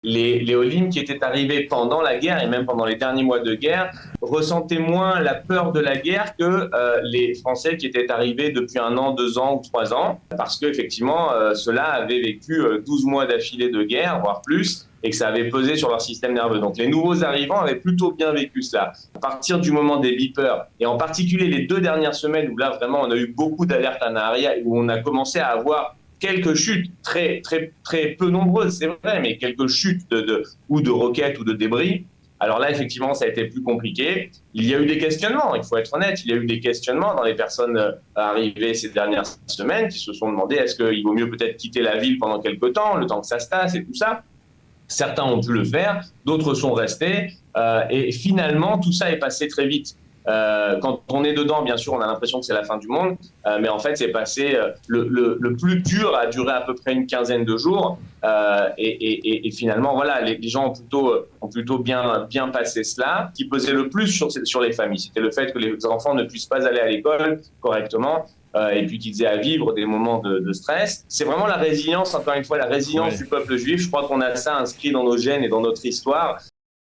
Les Olim qui étaient arrivés pendant la guerre et même pendant les derniers mois de guerre ressentaient moins la peur de la guerre que les Français qui étaient arrivés depuis 1 an, 2 ans ou 3 ans, parce qu'effectivement, ceux-là avaient vécu 12 mois d'affilée de guerre, voire plus, et que ça avait pesé sur leur système nerveux. Donc les nouveaux arrivants avaient plutôt bien vécu cela. À partir du moment des beepers, et en particulier les 2 dernières semaines où là vraiment on a eu beaucoup d'alertes en arrière, où on a commencé à avoir quelques chutes très, très, très peu nombreuses, c'est vrai, mais quelques chutes ou de roquettes ou de débris. Alors là, effectivement, ça a été plus compliqué. Il y a eu des questionnements, il faut être honnête, il y a eu des questionnements dans les personnes arrivées ces dernières semaines qui se sont demandé est-ce qu'il vaut mieux peut-être quitter la ville pendant quelques temps, le temps que ça se tasse et tout ça. Certains ont pu le faire, d'autres sont restés, et finalement, tout ça est passé très vite. Quand on est dedans, bien sûr, on a l'impression que c'est la fin du monde, mais en fait, c'est passé. Le plus dur a duré à peu près une quinzaine de jours, et finalement, voilà, les gens ont plutôt bien passé cela. Ce qui pesait le plus sur les familles, c'était le fait que les enfants ne puissent pas aller à l'école correctement. Et puis qu'ils aient à vivre des moments de stress. C'est vraiment la résilience, encore une fois, la résilience Ouais. du peuple juif. Je crois qu'on a ça inscrit dans nos gènes et dans notre histoire.